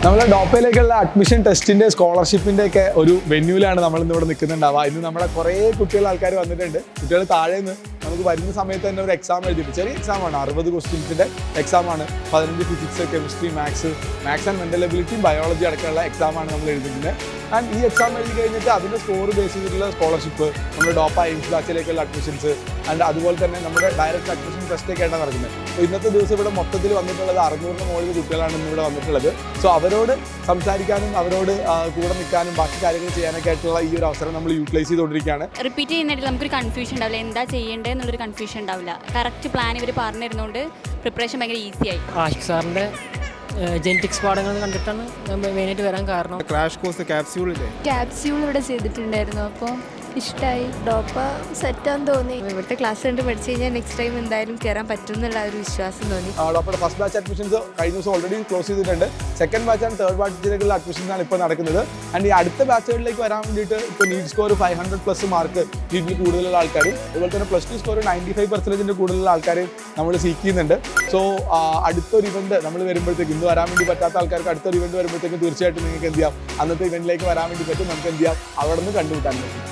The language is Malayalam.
നമ്മളെ ഡോപ്പയിലേക്കുള്ള അഡ്മിഷൻ ടെസ്റ്റിന്റെ സ്കോളർഷിപ്പിന്റെ ഒക്കെ ഒരു വെന്യൂലാണ് നമ്മൾ ഇന്ന് ഇവിടെ നിൽക്കുന്നുണ്ടാവുക. ഇന്ന് നമ്മുടെ കുറേ ആൾക്കാർ വന്നിട്ടുണ്ട്. കുട്ടികൾ താഴെ നിന്ന് നമുക്ക് വരുന്ന സമയത്ത് തന്നെ ഒരു എക്സാം എഴുതിയിട്ട്, ചെറിയ എക്സാമാണ്, 60 ക്വസ്റ്റ്യൻസിന്റെ എക്സാമാണ്. 15 physics, chemistry, maths and mental എബിലിറ്റിയും ബയോളജി അടക്കമുള്ള എക്സാമാണ് നമ്മൾ എഴുതുന്നത്. ആൻഡ് ഈ എക്സാം എഴുതി കഴിഞ്ഞിട്ട് അതിന്റെ സ്കോർ ബേസ് ചെയ്തിട്ടുള്ള സ്കോളർഷിപ്പ്, നമ്മുടെ ഡോപ്പ എയിംസ് ബാച്ചിലേക്കുള്ള അഡ്മിഷൻസ് ആൻഡ് അതുപോലെ തന്നെ നമ്മുടെ ഡയറക്റ്റ് അഡ്മിഷൻ ടെസ്റ്റ് ഒക്കെ ആയിട്ടാണ് നടക്കുന്നത്. അപ്പോൾ ഇന്നത്തെ ദിവസം ഇവിടെ മൊത്തത്തിൽ വന്നിട്ടുള്ളത് 600 മുകളിൽ കുട്ടികളാണ് ഇന്ന് ഇവിടെ വന്നിട്ടുള്ളത്. സോ അവരോട് സംസാരിക്കാനും അവരോട് കൂടെ നിൽക്കാനും ബാക്കി കാര്യങ്ങൾ ചെയ്യാനൊക്കെ ആയിട്ടുള്ള ഈ ഒരു അവസരം നമ്മൾ യൂട്ടിലൈസ് ചെയ്തുകൊണ്ടിരിക്കുകയാണ്. റിപ്പീറ്റ് ചെയ്യുന്നതിൽ നമുക്കൊരു കൺഫ്യൂഷൻ ഉണ്ടാവില്ല, എന്താ ചെയ്യേണ്ടത് എന്നുള്ളൊരു കൺഫ്യൂഷൻ ഉണ്ടാവില്ല. കറക്റ്റ് പ്ലാൻ ഇവർ പറഞ്ഞു തരുന്നതുകൊണ്ട് പ്രിപ്പറേഷൻ ഭയങ്കര ഈസി ആയി. ആഷിഖ് സാറിൻ്റെ ജെനറ്റിക്സ് പാഠങ്ങൾ കണ്ടിട്ടാണ് മെയിനായിട്ട് വരാൻ കാരണം. ക്രാഷ് കോഴ്സ് ക്യാപ്സ്യൂൾ ഇവിടെ ചെയ്തിട്ടുണ്ടായിരുന്നു. അപ്പോൾ ഇഷ്ടമായി. ഡോപ്പ സെറ്റാന്ന് തോന്നി. ഇവിടുത്തെ ക്ലാസ് കണ്ട് പഠിച്ചു കഴിഞ്ഞാൽ നെക്സ്റ്റ് ടൈം എന്തായാലും കയറാൻ പറ്റും എന്നുള്ള ഒരു വിശ്വാസം തോന്നി. ഡോപ്പയുടെ ഫസ്റ്റ് ബാച്ച് അഡ്മിഷൻസ് കഴിഞ്ഞ ദിവസം ഓൾറെഡി ക്ലോസ് ചെയ്തിട്ടുണ്ട്. സെക്കൻഡ് ബാച്ച് ആൻഡ് തേർഡ് ബാച്ചിലേക്കുള്ള അഡ്മിഷൻസ് ആണ് ഇപ്പോൾ നടക്കുന്നത്. ആൻഡ് ഈ അടുത്ത ബാച്ചുകളിലേക്ക് വരാൻ വേണ്ടിയിട്ട് ഇപ്പോൾ നീറ്റ് സ്കോർ 500+ മാർക്ക് നീറ്റിൽ കൂടുതലുള്ള ആൾക്കാരും അതുപോലെ തന്നെ +2 സ്കോർ 95% കൂടുതലുള്ള ആൾക്കാരെയും നമ്മൾ സീക്ക് ചെയ്യുന്നുണ്ട്. സോ അടുത്തൊരു ഇവന്റ് നമ്മൾ വരുമ്പോഴത്തേക്ക്, ഇന്ന് വരാൻ വേണ്ടി പറ്റാത്ത ആൾക്കാർക്ക് അടുത്തൊരു ഇവന്റ് വരുമ്പോഴത്തേക്കും തീർച്ചയായിട്ടും നിങ്ങൾക്ക് എന്ത് ചെയ്യാം, അന്നത്തെ ഇവന്റിലേക്ക് വരാൻ വേണ്ടി പറ്റും. നമുക്ക് എന്ത് ചെയ്യാം, അവിടെ നിന്ന് കണ്ടുമുട്ടാൻ പറ്റും.